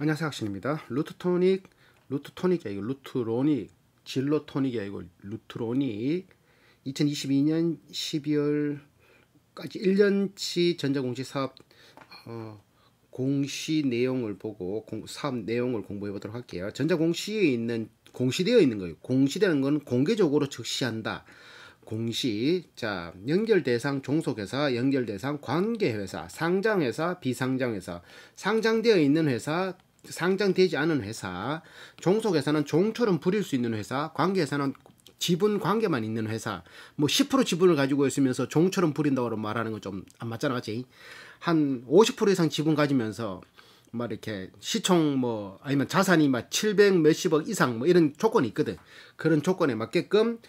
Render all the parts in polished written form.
안녕하세요, 학신입니다. 루트토닉이 아니고 루트로닉, 진로토닉이 아니고 루트로닉. 2022년 12월까지 1년치 전자공시 사업 공시 내용을 보고 사업 내용을 공부해 보도록 할게요. 전자공시에 있는 공시되어 있는 거예요. 공시되는 건 공개적으로 적시한다. 공시. 자, 연결대상 종속회사, 연결대상 관계회사, 상장회사, 비상장회사, 상장되어 있는 회사, 상장되지 않은 회사, 종속회사는 종처럼 부릴 수 있는 회사, 관계회사는 지분 관계만 있는 회사. 뭐 10% 지분을 가지고 있으면서 종처럼 부린다고 말하는 건 좀 안 맞잖아, 맞지? 한 50% 이상 지분 가지면서 막 이렇게 시총 뭐 아니면 자산이 막 700 몇십억 이상 뭐 이런 조건이 있거든. 그런 조건에 맞게끔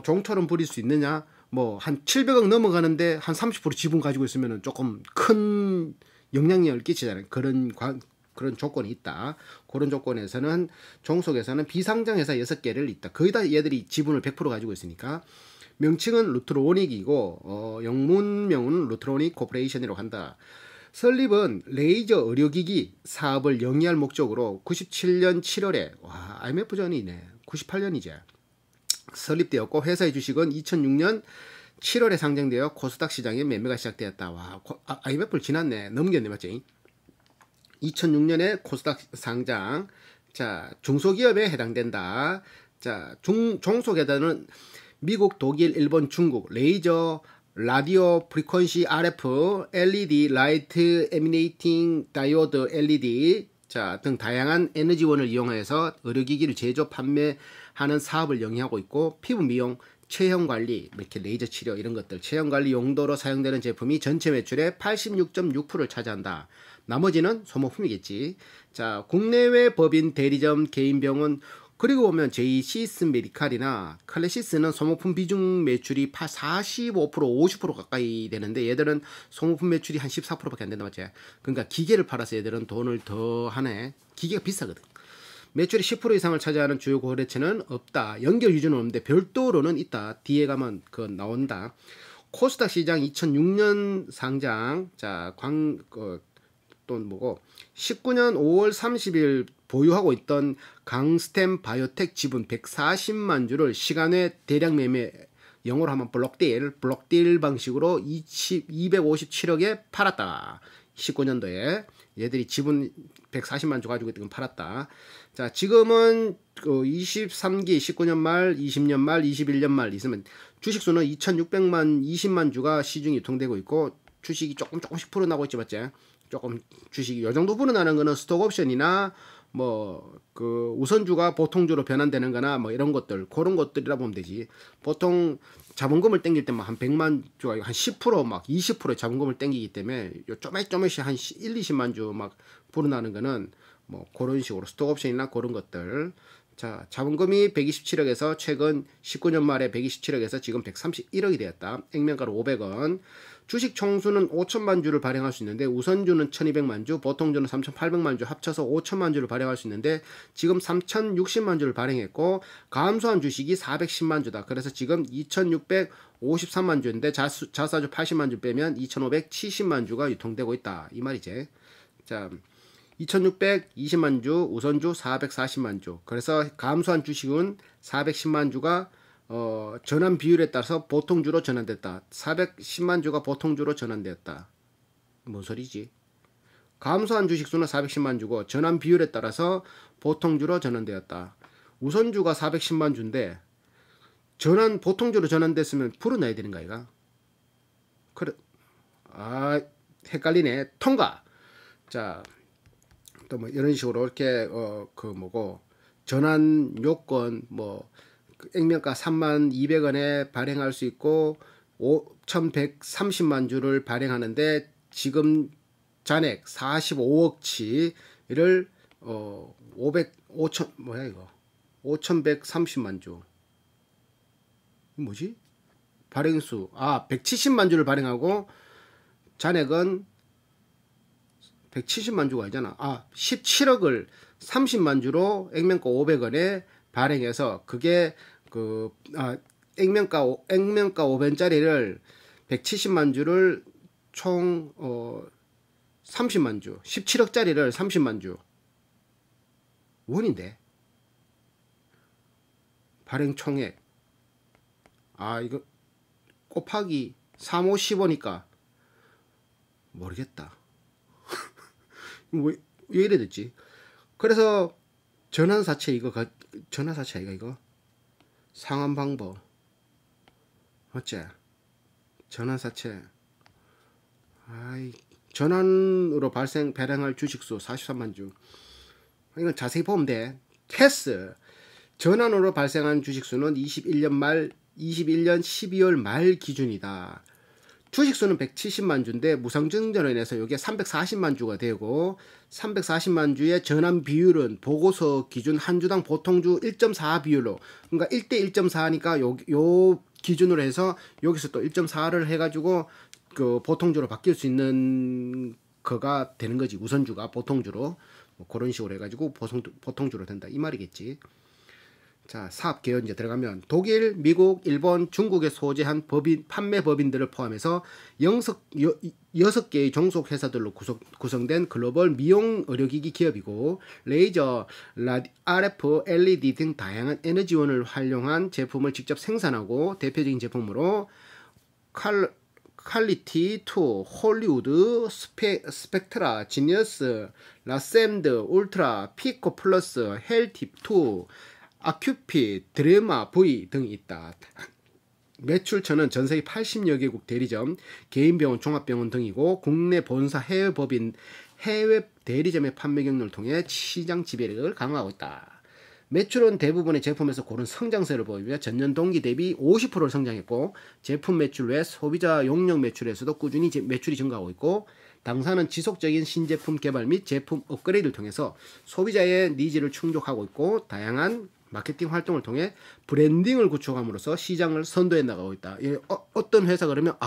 종처럼 부릴 수 있느냐? 뭐 한 700억 넘어가는데 한 30% 지분 가지고 있으면은 조금 큰 영향력을 끼치잖아요. 그런 조건이 있다. 그런 조건에서는 종속에서는 비상장 회사 6개를 있다. 거의 다 얘들이 지분을 100% 가지고 있으니까. 명칭은 루트로닉이고 영문명은 루트로닉 코퍼레이션이라고 한다. 설립은 레이저 의료기기 사업을 영위할 목적으로 97년 7월에 IMF 전이네. 98년이제. 설립되었고 회사의 주식은 2006년 7월에 상장되어 코스닥 시장에 매매가 시작되었다. IMF를 지났네. 넘겼네, 맞지? 2006년에 코스닥 상장. 자, 중소기업에 해당된다. 자, 종속회사는 미국, 독일, 일본, 중국 레이저, 라디오 프리퀀시 RF, LED, 라이트 에미네이팅 다이오드 LED 자, 등 다양한 에너지원을 이용해서 의료기기를 제조, 판매하는 사업을 영위하고 있고 피부 미용, 체형관리, 이렇게 레이저 치료 이런 것들 체형관리 용도로 사용되는 제품이 전체 매출의 86.6%를 차지한다. 나머지는 소모품이겠지. 자, 국내외 법인, 대리점, 개인병원 그리고 보면 제이시스 메디칼이나 클래시스는 소모품 비중 매출이 45% 50% 가까이 되는데 얘들은 소모품 매출이 한 14%밖에 안 된다 맞지? 그러니까 기계를 팔아서 얘들은 돈을 더 하네. 기계가 비싸거든. 매출이 10% 이상을 차지하는 주요 거래처는 없다. 연결 유주는 없는데 별도로는 있다. 뒤에 가면 그 나온다. 코스닥 시장 2006년 상장. 자, 또 뭐고 19년 5월 30일 보유하고 있던 강스템 바이오텍 지분 140만 주를 시간외 대량 매매 영어로 하면 블록딜 방식으로 257억에 팔았다. 19년도에 얘들이 지분 140만 주 가지고 있던 건 팔았다. 자, 지금은 23기 19년 말, 20년 말, 21년 말 있으면 주식수는 2600만 20만 주가 시중에 유통되고 있고 주식이 조금씩 불어나고 있지 맞지? 조금 주식이 요 정도 불어나는 거는 스톡 옵션이나 뭐 그 우선주가 보통주로 변환되는 거나 뭐 이런 것들 그런 것들이라 보면 되지. 보통 자본금을 땡길 때만 한 100만 주가 한 10% 막 20%의 자본금을 땡기기 때문에 요 쪼매씩 한 1, 20만 주 막 불어나는 거는 뭐 그런 식으로 스톡 옵션이나 그런 것들. 자, 자본금이 127억에서 최근 19년 말에 127억에서 지금 131억이 되었다. 액면가로 500원. 주식 총수는 5천만 주를 발행할 수 있는데 우선주는 1200만 주, 보통주는 3800만 주 합쳐서 5천만 주를 발행할 수 있는데 지금 3060만 주를 발행했고 감소한 주식이 410만 주다. 그래서 지금 2653만 주인데 자사주 80만 주 빼면 2570만 주가 유통되고 있다. 이 말이지. 자, 2620만 주, 우선주 440만 주. 그래서 감소한 주식은 410만 주가 전환 비율에 따라서 보통주로 전환됐다. 410만 주가 보통주로 전환되었다. 뭔 소리지? 감소한 주식수는 410만 주고 전환 비율에 따라서 보통주로 전환되었다. 우선주가 410만 주인데 보통주로 전환됐으면 풀어내야 되는 거 아이가? 그래. 헷갈리네. 통과. 자, 또 뭐 이런 식으로 이렇게 전환 요건 액면가 3200원에 발행할 수 있고 5130만 주를 발행하는데 지금 잔액 45억치를 5130만 주 뭐지? 발행수 170만 주를 발행하고 잔액은 170만 주가 아니잖아. 17억을 30만 주로 액면가 500원에 발행해서 그게 액면가 500원짜리를 170만 주를 총 30만 주, 17억짜리를 30만 주. 원인데 발행 총액 이거 곱하기 3, 5, 15니까 모르겠다. 왜 이래 됐지? 그래서 전환사채 전환사채 이거 상환 방법 어째 전환사채 전환으로 발행할 주식수 43만 주. 이건 자세히 보면 돼. 캐스 전환으로 발생한 주식수는 21년 12월 말 기준이다. 주식수는 170만 주인데 무상증전으로 인해서 이게 340만 주가 되고 340만 주의 전환 비율은 보고서 기준 한 주당 보통주 1.4 비율로, 그러니까 1대 1.4니까 요 기준으로 해서 여기서 또 1.4를 해가지고 그 보통주로 바뀔 수 있는 거가 되는 거지. 우선주가 보통주로 그런 식으로 해가지고 보통주로 된다 이 말이겠지. 자, 사업 개요 이제 들어가면 독일, 미국, 일본, 중국에 소재한 판매 법인들을 포함해서 6개의 종속 회사들로 구성된 글로벌 미용 의료기기 기업이고 레이저, RF, LED 등 다양한 에너지원을 활용한 제품을 직접 생산하고 대표적인 제품으로 퀄리티 2, 홀리우드, 스펙트라, 지니어스, 라셈드, 울트라, 피코 플러스, 헬팁 2, 아큐피, 드레마, V 등이 있다. 매출처는 전세계 80여 개국 대리점, 개인병원, 종합병원 등이고 국내 본사, 해외 법인, 해외 대리점의 판매 경로를 통해 시장 지배력을 강화하고 있다. 매출은 대부분의 제품에서 고른 성장세를 보이며 전년 동기 대비 50%를 성장했고 제품 매출 외 소비자 용역 매출에서도 꾸준히 매출이 증가하고 있고 당사는 지속적인 신제품 개발 및 제품 업그레이드를 통해서 소비자의 니즈를 충족하고 있고 다양한 마케팅 활동을 통해 브랜딩을 구축함으로써 시장을 선도해 나가고 있다. 어떤 회사 그러면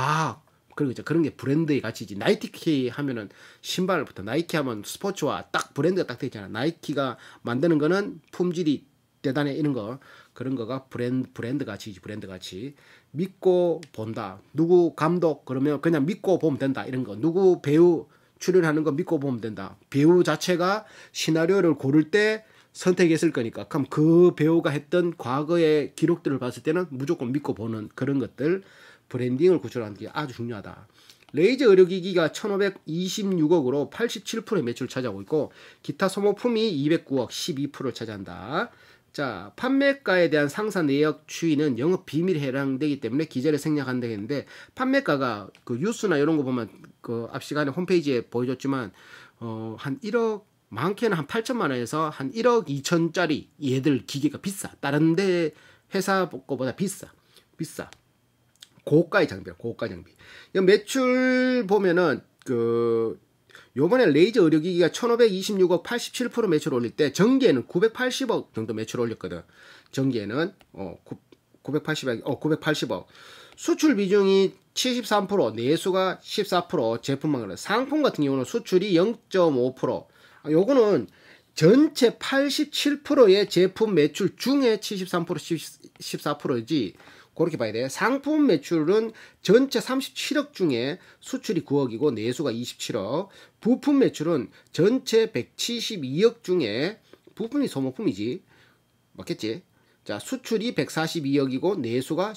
그런 게 브랜드의 가치지. 나이키 하면은 신발부터 나이키 하면 스포츠와 딱 브랜드가 딱 되어 있잖아. 나이키가 만드는 거는 품질이 대단해 이런 거. 그런 거가 브랜드 가치지. 브랜드 가치. 믿고 본다. 누구 감독 그러면 그냥 믿고 보면 된다. 이런 거. 누구 배우 출연하는 거 믿고 보면 된다. 배우 자체가 시나리오를 고를 때 선택했을 거니까 그럼 그 배우가 했던 과거의 기록들을 봤을 때는 무조건 믿고 보는 그런 것들. 브랜딩을 구축하는 게 아주 중요하다. 레이저 의료기기가 1526억으로 87%의 매출을 차지하고 있고 기타 소모품이 209억 12%를 차지한다. 자, 판매가에 대한 상사 내역 추이는 영업 비밀에 해당되기 때문에 기재를 생략한다 했는데 판매가가 그 뉴스나 이런 거 보면 그 앞 시간에 홈페이지에 보여줬지만 한 1억 많게는 한 8천만 원에서 한 1억 2천짜리 얘들 기계가 비싸. 다른 데 회사 거보다 비싸. 고가의 장비야, 고가 장비. 매출 보면은 요번에 레이저 의료기기가 1526억 87% 매출 올릴 때 전기에는 980억 정도 매출 올렸거든. 전기에는 980억. 수출 비중이 73%, 내수가 14%, 제품망으로. 상품 같은 경우는 수출이 0.5%. 요거는 전체 87%의 제품 매출 중에 73%, 14%지. 그렇게 봐야 돼. 상품 매출은 전체 37억 중에 수출이 9억이고 내수가 27억. 부품 매출은 전체 172억 중에 부품이 소모품이지. 맞겠지? 자, 수출이 142억이고 내수가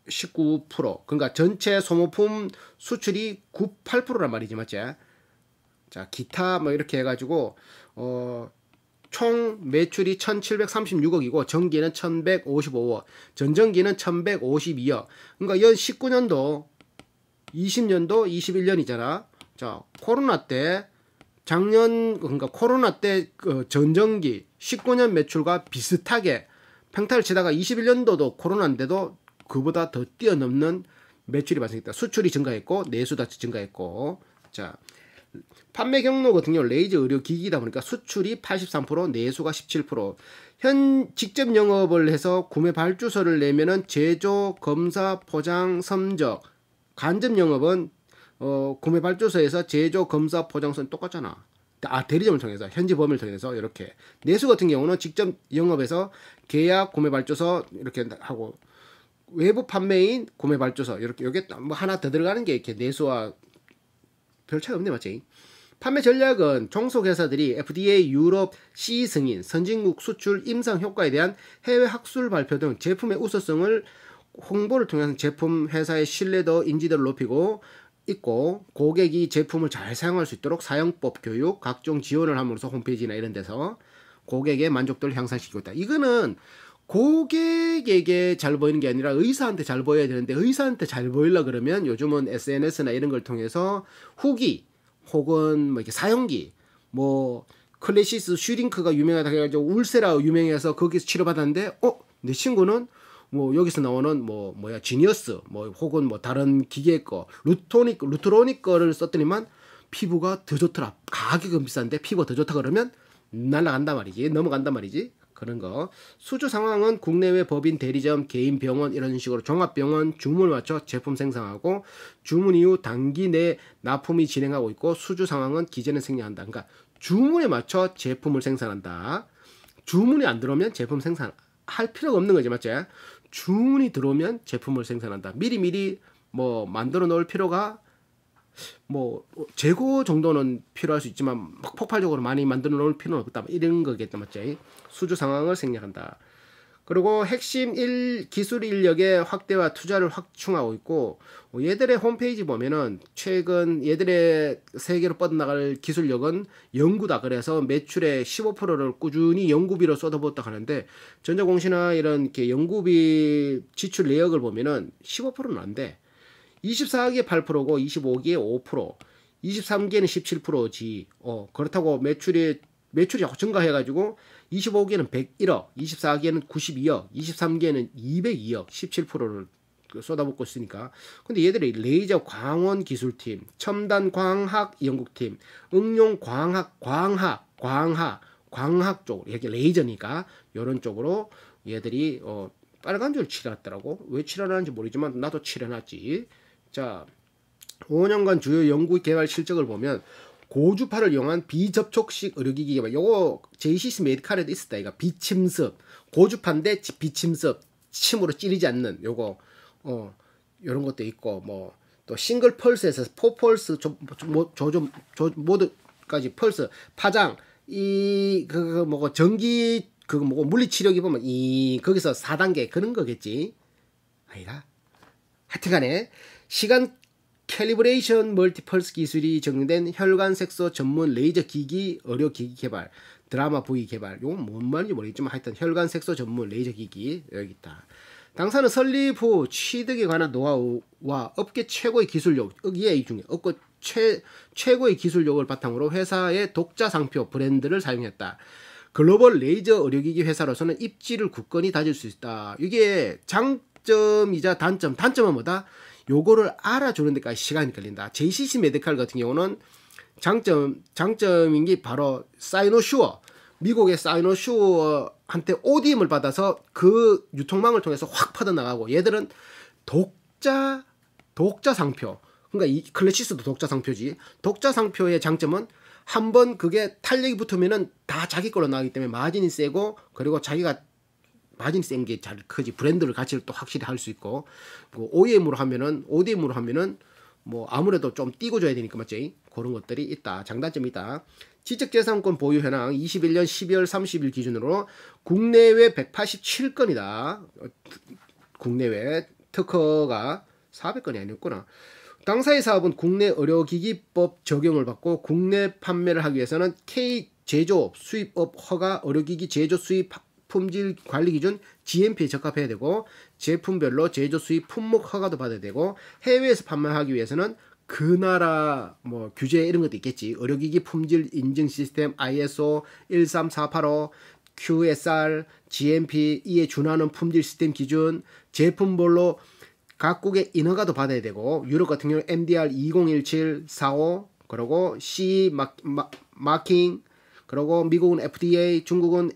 19%. 그러니까 전체 소모품 수출이 98%란 말이지. 맞지? 자, 기타 뭐 이렇게 해가지고 총 매출이 1736억이고 전기는 1155억, 전전기는 1152억. 그러니까 연 19년도, 20년도, 21년이잖아. 자, 코로나 때 그러니까 코로나 때 그 전전기 19년 매출과 비슷하게 평타를 치다가 21년도도 코로나인데도 그보다 더 뛰어넘는 매출이 발생했다. 수출이 증가했고 내수도 증가했고. 자, 판매 경로 같은 경우 레이저 의료 기기다 보니까 수출이 83%, 내수가 17%. 직접 영업을 해서 구매 발주서를 내면은 제조, 검사, 포장, 선적. 간접 영업은 구매 발주서에서 제조, 검사, 포장선 똑같잖아. 대리점을 통해서 현지 범위를 통해서 이렇게. 내수 같은 경우는 직접 영업해서 계약, 구매 발주서 이렇게 하고 외부 판매인, 구매 발주서 이렇게 여기 뭐 하나 더 들어가는 게 이렇게 내수와 별 차이 없네, 맞지? 판매 전략은 종속회사들이 FDA, 유럽, CE 승인, 선진국 수출, 임상 효과에 대한 해외 학술 발표 등 제품의 우수성을 홍보를 통해서 제품 회사의 신뢰도, 인지도를 높이고 있고, 고객이 제품을 잘 사용할 수 있도록 사용법 교육, 각종 지원을 함으로써 홈페이지나 이런 데서 고객의 만족도를 향상시키고 있다. 이거는 고객에게 잘 보이는 게 아니라 의사한테 잘 보여야 되는데, 의사한테 잘 보이려 그러면 요즘은 SNS나 이런 걸 통해서 후기 혹은 뭐 이렇게 사용기, 뭐 클래시스 슈링크가 유명하다 해가지고 울세라 유명해서 거기서 치료받았는데, 내 친구는 뭐 여기서 나오는 뭐야 지니어스 뭐 혹은 뭐 다른 기계 거 루트로닉 거를 썼더니만 피부가 더 좋더라. 가격은 비싼데 피부가 더 좋다 그러면 날아간단 말이지. 넘어간단 말이지. 그런 거. 수주 상황은 국내외 법인, 대리점, 개인 병원 이런 식으로 종합병원 주문을 맞춰 제품 생산하고, 주문 이후 단기 내 납품이 진행하고 있고, 수주 상황은 기존에 생략한다. 그러니까 주문에 맞춰 제품을 생산한다. 주문이 안 들어오면 제품 생산할 필요가 없는 거지, 맞지? 주문이 들어오면 제품을 생산한다. 미리 뭐 만들어 놓을 필요가, 뭐 재고 정도는 필요할 수 있지만 막 폭발적으로 많이 만들어 놓을 필요는 없다. 이런 거겠다, 맞지? 수주 상황을 생략한다. 그리고 핵심 기술 인력의 확대와 투자를 확충하고 있고, 얘들의 홈페이지 보면은 최근 얘들의 세계로 뻗어나갈 기술력은 연구다. 그래서 매출의 15%를 꾸준히 연구비로 쏟아붓다 하는데, 전자공시나 이런 이렇게 연구비 지출 내역을 보면은 15%는 안 돼. 24기에 8%고 25기에 5%, 23기에는 17%지. 그렇다고 매출이 자꾸 증가해가지고 25기에는 101억, 24기에는 92억, 23기에는 202억, 17%를 쏟아붓고 있으니까. 근데 얘들이 레이저 광원 기술팀, 첨단 광학 연구팀, 응용 광학 쪽, 이게 레이저니까 이런 쪽으로 얘들이 빨간 줄 칠해놨더라고. 왜 칠해놨는지 모르지만 나도 칠해놨지. 자, 5년간 주요 연구 개발 실적을 보면, 고주파를 이용한 비접촉식 의료기기 개발. 요거 JCC 메디칼에도 있었다. 이거 비침습. 고주파인데 비침습. 침으로 찌르지 않는 요거. 요런 것도 있고, 뭐 또 싱글 펄스에서 포펄스 모드까지 펄스 파장 전기 물리치료기 보면 거기서 4단계 그런 거겠지. 아니다. 하여튼간에 시간 캘리브레이션 멀티펄스 기술이 적용된 혈관 색소 전문 레이저 기기, 의료기기 개발, 드라마 부위 개발. 이건 뭔 말인지 모르겠지만 하여튼 혈관 색소 전문 레이저 기기 여기 있다. 당사는 설립 후 취득에 관한 노하우와 업계 최고의 기술력, 이 중에 업계 최고의 기술력을 바탕으로 회사의 독자 상표 브랜드를 사용했다. 글로벌 레이저 의료기기 회사로서는 입지를 굳건히 다질 수 있다. 이게 장점이자 단점. 단점은 뭐다? 요거를 알아주는 데까지 시간이 걸린다. JCC 메디칼 같은 경우는 장점인 게 바로 사이노슈어. 미국의 사이노슈어한테 ODM을 받아서 그 유통망을 통해서 확 퍼져나가고, 얘들은 독자 상표. 그러니까 이 클래시스도 독자 상표지. 독자 상표의 장점은 한번 그게 탄력이 붙으면은 다 자기 걸로 나가기 때문에 마진이 세고, 그리고 자기가 마진이 센 게 잘 크지. 브랜드를 가치를 또 확실히 할 수 있고, 뭐 OEM으로 하면은 뭐 아무래도 좀 띄고 줘야 되니까, 맞지? 그런 것들이 있다. 장단점이 있다. 지적재산권 보유 현황 21년 12월 30일 기준으로 국내외 187건이다. 국내외 특허가 400건이 아니었구나. 당사의 사업은 국내 의료기기법 적용을 받고, 국내 판매를 하기 위해서는 K 제조업, 수입업 허가, 의료기기 제조 수입 품질 관리 기준 GMP에 적합해야 되고, 제품별로 제조 수입 품목 허가도 받아야 되고, 해외에서 판매하기 위해서는 그 나라 뭐 규제 이런 것도 있겠지. 의료기기 품질 인증 시스템 ISO 13485, QSR, GMP 이에 준하는 품질 시스템 기준, 제품별로 각국의 인허가도 받아야 되고, 유럽 같은 경우는 MDR 2017, 45, 그리고 CE 마킹, 그리고 미국은 FDA, 중국은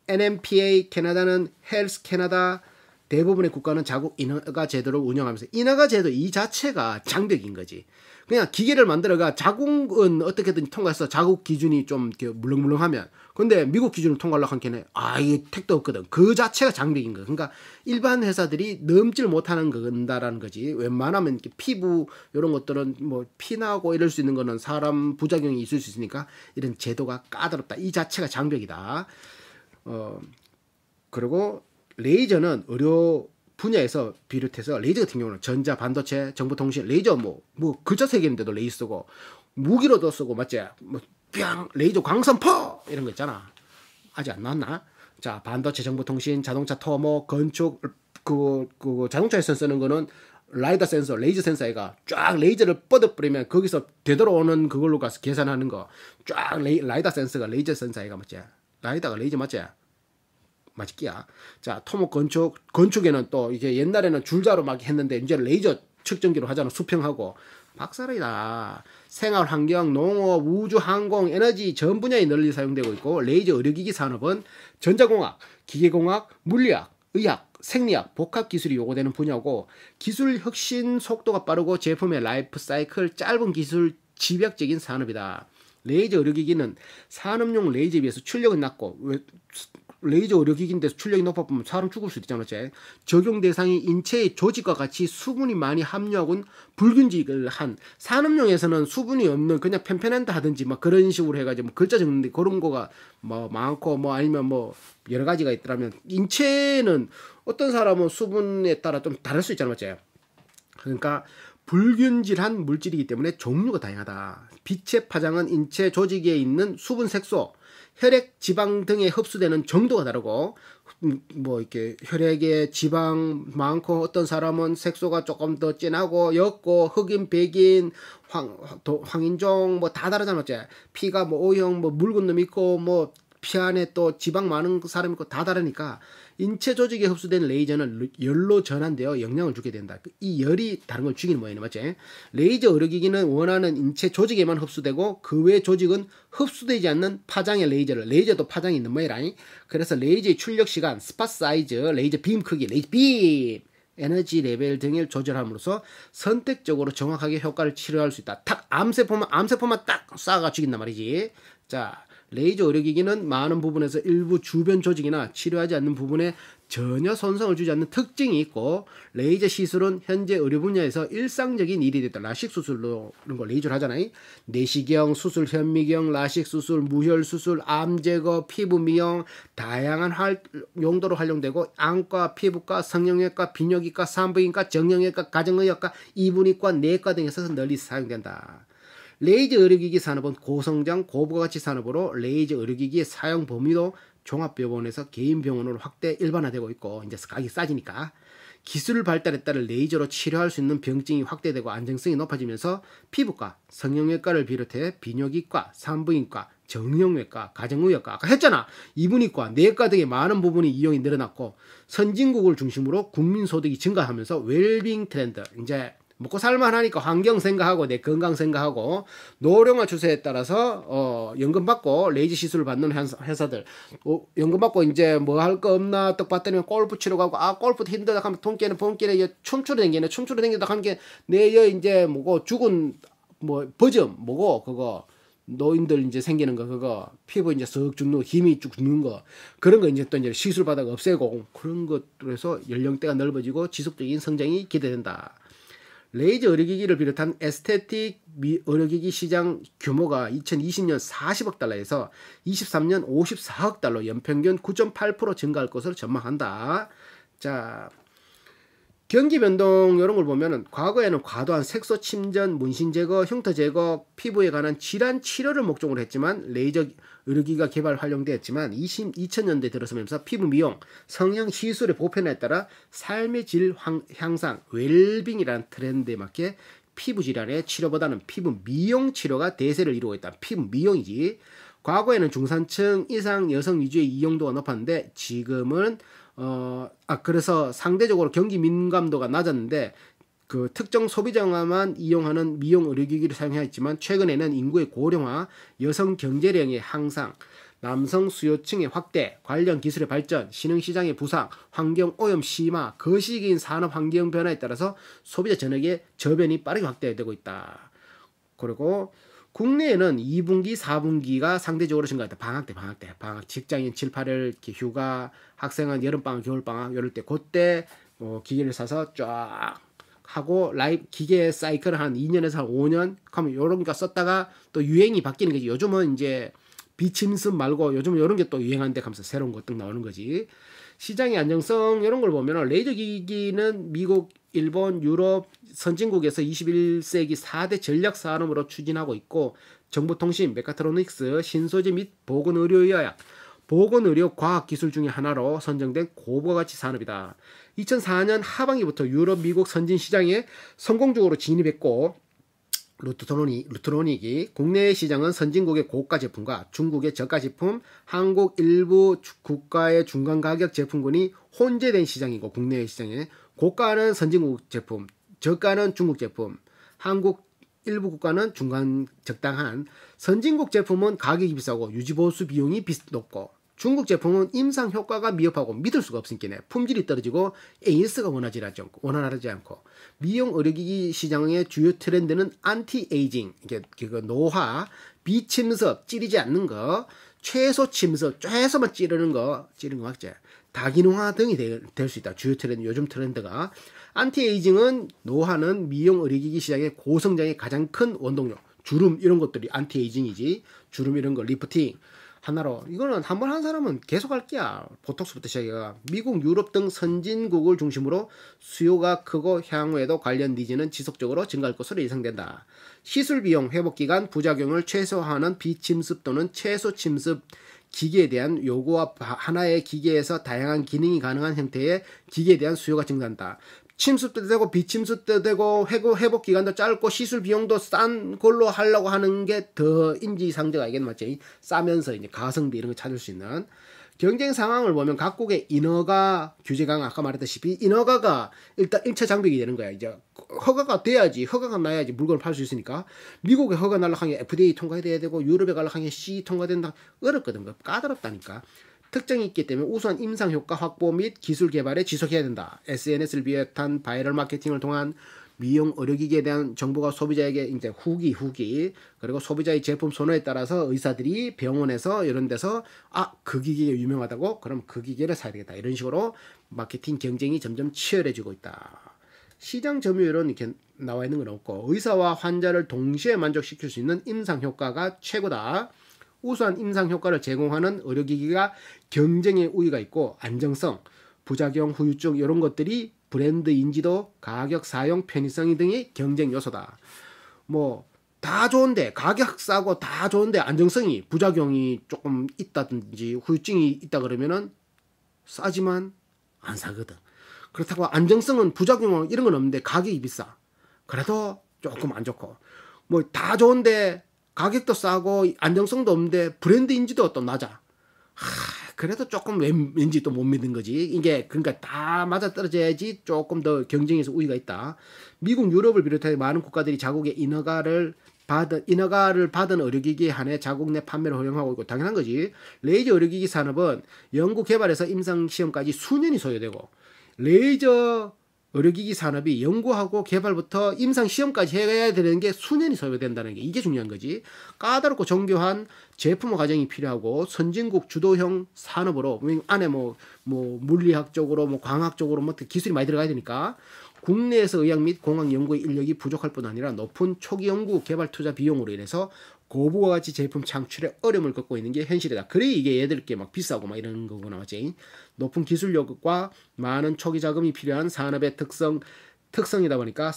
NMPA, 캐나다는 헬스 캐나다, 대부분의 국가는 자국 인허가 제도를 운영하면서, 인허가 제도 이 자체가 장벽인 거지. 그냥 기계를 만들어가 자국은 어떻게든 통과해서 자국 기준이 좀 이렇게 물렁물렁하면, 근데 미국 기준을 통과하려고 한 게는 이게 택도 없거든. 그 자체가 장벽인 거야. 그러니까 일반 회사들이 넘질 못하는 건다라는 거지. 웬만하면 이렇게 피부 이런 것들은 뭐 피나고 이럴 수 있는 거는 사람 부작용이 있을 수 있으니까 이런 제도가 까다롭다. 이 자체가 장벽이다. 그리고 레이저는 의료 분야에서 비롯해서 레이저 같은 경우는 전자, 반도체, 정보통신, 레이저 뭐 글자 세 개인데도 레이저 쓰고 무기로도 쓰고 맞지? 뭐 뿅 레이저 광선포 이런 거 있잖아. 아직 안 나왔나? 자, 반도체, 정보통신, 자동차, 토목, 건축 그 자동차에서 쓰는 거는 라이더 센서, 레이저 센서가 쫙 레이저를 뻗어버리면 거기서 되돌아오는 그걸로 가서 계산하는 거. 쫙 라이더 센서가 레이저 센서가 맞지? 라이더가 레이저 맞지? 맞기야. 자, 토목 건축에는 또 이게 옛날에는 줄자로 막 했는데 이제 레이저 측정기로 하잖아. 수평하고. 박살이다. 생활 환경, 농업, 우주, 항공, 에너지 전 분야에 널리 사용되고 있고, 레이저 의료기기 산업은 전자공학, 기계공학, 물리학, 의학, 생리학, 복합 기술이 요구되는 분야고, 기술 혁신 속도가 빠르고 제품의 라이프 사이클 짧은 기술 집약적인 산업이다. 레이저 의료기기는 산업용 레이저에 비해서 출력은 낮고, 레이저 의료기기인데 출력이 높아보면 사람 죽을 수도 있잖아. 적용 대상이 인체의 조직과 같이 수분이 많이 함유하고는 불균직을 한, 산업용에서는 수분이 없는 그냥 편편한다 하든지 막 그런 식으로 해가지고 뭐 글자 적는데 그런 거가 뭐 많고 뭐 아니면 뭐 여러 가지가 있더라면, 인체는 어떤 사람은 수분에 따라 좀 다를 수 있잖아. 맞지? 그러니까 불균질한 물질이기 때문에 종류가 다양하다. 빛의 파장은 인체 조직에 있는 수분 색소, 혈액, 지방 등에 흡수되는 정도가 다르고, 뭐 이렇게 혈액에 지방 많고 어떤 사람은 색소가 조금 더 진하고 옅고 흑인, 백인, 황인종 뭐 다 다르잖아. 피가 뭐 O형 뭐 묽은 놈 있고 뭐 피 안에 또 지방 많은 사람 있고 다 다르니까 인체 조직에 흡수된 레이저는 열로 전환되어 영향을 주게 된다. 이 열이 다른 걸 죽이는 모양이네. 맞지? 레이저 의료기기는 원하는 인체 조직에만 흡수되고 그 외 조직은 흡수되지 않는 파장의 레이저도 파장이 있는 모양이라. 그래서 레이저의 출력 시간, 스팟 사이즈, 레이저 빔 크기, 레이저 빔, 에너지 레벨 등을 조절함으로써 선택적으로 정확하게 효과를 치료할 수 있다. 딱 암세포만 딱 쏴가 죽인단 말이지. 자, 레이저 의료기기는 많은 부분에서 일부 주변 조직이나 치료하지 않는 부분에 전혀 손상을 주지 않는 특징이 있고, 레이저 시술은 현재 의료 분야에서 일상적인 일이 됐다. 라식 수술로 이런 거 레이저를 하잖아요. 내시경 수술, 현미경, 라식 수술, 무혈 수술, 암 제거, 피부 미용, 다양한 용도로 활용되고, 안과, 피부과, 성형외과, 비뇨기과, 산부인과, 정형외과, 가정의학과, 이분인과, 내과 등에서 널리 사용된다. 레이저 의료기기 산업은 고성장, 고부가가치 산업으로 레이저 의료기기의 사용 범위도 종합병원에서 개인병원으로 확대 일반화되고 있고, 이제 가격이 싸지니까 기술 발달에 따라 레이저로 치료할 수 있는 병증이 확대되고 안정성이 높아지면서 피부과, 성형외과를 비롯해 비뇨기과, 산부인과, 정형외과, 가정의학과, 아까 했잖아. 이분인과, 내과 등의 많은 부분이 이용이 늘어났고, 선진국을 중심으로 국민소득이 증가하면서 웰빙 트렌드, 이제 먹고 살만 하니까 환경 생각하고 내 건강 생각하고 노령화 추세에 따라서 연금 받고 레이저 시술을 받는 회사들, 연금 받고 이제 뭐 할 거 없나 딱 봤더니 골프 치러 가고, 골프 힘들다 하면 돈깨는 본깨는 춤추러 댕기다 하는 게 내 이제 뭐고 죽은 뭐 버점 뭐고 그거 노인들 이제 생기는 거, 그거 피부 이제 썩 죽는 거, 힘이 쭉 죽는 거, 그런 거 이제 또 이제 시술 받아가 없애고, 그런 것들에서 연령대가 넓어지고 지속적인 성장이 기대된다. 레이저 의료기기를 비롯한 에스테틱 의료기기 시장 규모가 2020년 40억 달러에서 23년 54억 달러, 연평균 9.8% 증가할 것으로 전망한다. 자, 경기 변동 이런 걸 보면은 과거에는 과도한 색소 침전, 문신 제거, 흉터 제거, 피부에 관한 질환 치료를 목적으로 했지만, 레이저 의료기기가 개발 활용되었지만 2000년대 들어서면서 피부 미용, 성형 시술의 보편화에 따라 삶의 질 향상, 웰빙이라는 트렌드에 맞게 피부 질환의 치료보다는 피부 미용 치료가 대세를 이루고 있다. 피부 미용이지. 과거에는 중산층 이상 여성 위주의 이용도가 높았는데 지금은 그래서 상대적으로 경기 민감도가 낮았는데 그 특정 소비자만 이용하는 미용 의료기기를 사용해야 했지만, 최근에는 인구의 고령화, 여성 경제력의 향상, 남성 수요층의 확대, 관련 기술의 발전, 신흥시장의 부상, 환경 오염 심화, 거시기인 산업 환경 변화에 따라서 소비자 전역의 저변이 빠르게 확대되고 있다. 그리고 국내에는 2분기, 4분기가 상대적으로 증가했다. 방학 때, 직장인 7, 8일 이렇게 휴가, 학생은 여름방학, 겨울방학 이럴 때 그때 기계를 사서 쫙 하고 기계 사이클을 한 2년에서 한 5년 하면 요런 거 썼다가 또 유행이 바뀌는 거지. 요즘은 이제 비침습 말고 요즘은 이런 게 또 유행한데 하면서 새로운 것들 나오는 거지. 시장의 안정성 이런 걸 보면 레이저 기기는 미국, 일본, 유럽 선진국에서 21세기 4대 전략 산업으로 추진하고 있고 정보통신, 메카트로닉스, 신소재 및 보건의료의학, 보건의료 과학기술 중의 하나로 선정된 고부가가치 산업이다. 2004년 하반기부터 유럽, 미국 선진 시장에 성공적으로 진입했고 루트로닉이 국내 시장은 선진국의 고가 제품과 중국의 저가 제품, 한국 일부 국가의 중간 가격 제품군이 혼재된 시장이고 국내 시장에 고가는 선진국 제품, 저가는 중국 제품, 한국 일부 국가는 중간 적당한 선진국 제품은 가격이 비싸고 유지보수 비용이 높고 중국 제품은 임상 효과가 미흡하고 믿을 수가 없으니까 품질이 떨어지고 AS가 원활하지 않고 미용 의료기기 시장의 주요 트렌드는 안티에이징, 노화, 비침습, 찌르지 않는 거, 최소 침습, 최소만 찌르는 거 맞지? 다기능화 등이 될 수 있다. 주요 트렌드, 요즘 트렌드가. 안티에이징은 노화는 미용 의료기기 시장의 고성장의 가장 큰 원동력. 주름 이런 것들이 안티에이징이지. 주름 이런 거 리프팅. 하나로 이거는 한 번 한 사람은 계속 할 게야. 보톡스부터 시작해가 미국, 유럽 등 선진국을 중심으로 수요가 크고 향후에도 관련 니즈는 지속적으로 증가할 것으로 예상된다. 시술 비용, 회복 기간, 부작용을 최소화하는 비침습 또는 최소 침습 기계에 대한 요구와 하나의 기계에서 다양한 기능이 가능한 형태의 기계에 대한 수요가 증가한다. 침습도 되고 비침습도 되고 회복 기간도 짧고 시술 비용도 싼 걸로 하려고 하는 게 더 인지상정가 이게 맞지? 싸면서 이제 가성비 이런 거 찾을 수 있는 경쟁 상황을 보면 각국의 인허가 규제 강화 아까 말했다시피 인허가가 일단 1차 장벽이 되는 거야. 이제 허가가 돼야지 허가가 나야지 물건을 팔 수 있으니까 미국에 허가 날라 하면 FDA 통과해야 되고 유럽에 가려 하면 CE 통과된다 어렵거든. 까다롭다니까. 특징이 있기 때문에 우선 임상 효과 확보 및 기술 개발에 지속해야 된다. SNS를 비롯한 바이럴 마케팅을 통한 미용 의료기기에 대한 정보가 소비자에게 이제 후기 그리고 소비자의 제품 선호에 따라서 의사들이 병원에서 이런 데서 그 기계가 유명하다고 그럼 그 기계를 사야 되겠다. 이런 식으로 마케팅 경쟁이 점점 치열해지고 있다. 시장 점유율은 이렇게 나와 있는 건 없고 의사와 환자를 동시에 만족시킬 수 있는 임상 효과가 최고다. 우수한 임상 효과를 제공하는 의료기기가 경쟁의 우위가 있고 안정성, 부작용, 후유증 이런 것들이 브랜드 인지도, 가격, 사용, 편의성 등의 경쟁 요소다. 뭐 다 좋은데 가격 싸고 다 좋은데 안정성이 부작용이 조금 있다든지 후유증이 있다 그러면은 싸지만 안 사거든. 그렇다고 안정성은 부작용 이런 건 없는데 가격이 비싸. 그래도 조금 안 좋고 뭐 다 좋은데 가격도 싸고 안정성도 없는데 브랜드 인지도가 또 낮아. 그래도 조금 왠지 또 못 믿는 거지. 이게 그러니까 다 맞아떨어져야지 조금 더 경쟁에서 우위가 있다. 미국, 유럽을 비롯해 많은 국가들이 자국의 인허가를 받은 의료기기에 한해 자국 내 판매를 허용하고 있고 당연한 거지. 레이저 의료기기 산업은 연구 개발에서 임상 시험까지 수년이 소요되고 레이저 의료기기 산업이 연구하고 개발부터 임상 시험까지 해야 되는 게 수년이 소요된다는 게 이게 중요한 거지. 까다롭고 정교한 제품화 과정이 필요하고 선진국 주도형 산업으로 안에 뭐 물리학적으로 뭐 광학적으로 뭐 기술이 많이 들어가야 되니까 국내에서 의학 및 공학 연구의 인력이 부족할 뿐 아니라 높은 초기 연구 개발 투자 비용으로 인해서 고부가 가치 제품 창출에 어려움을 겪고 있는 게 현실이다. 그래 이게 얘들께 막 비싸고 막 이런 거구나 맞지? 높은 기술력과 많은 초기 자금이 필요한 산업의 특성이다 보니까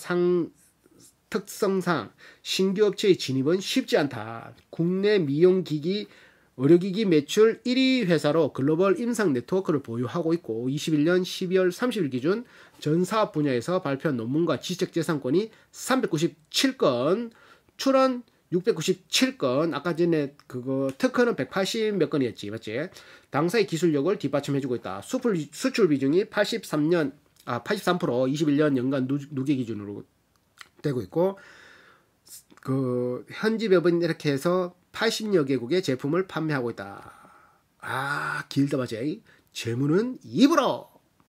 특성상 신규 업체의 진입은 쉽지 않다. 국내 미용기기 의료기기 매출 1위 회사로 글로벌 임상 네트워크를 보유하고 있고 21년 12월 30일 기준 전 사업 분야에서 발표한 논문과 지적재산권이 397건, 출원 697건, 아까 전에 그거 특허는 180 몇 건이었지, 맞지? 당사의 기술력을 뒷받침해주고 있다. 수출 비중이 83% 21년 연간 누계 기준으로 되고 있고, 그 현지 법인 이렇게 해서 80여 개국의 제품을 판매하고 있다. 길다 맞지? 재무는 입으로.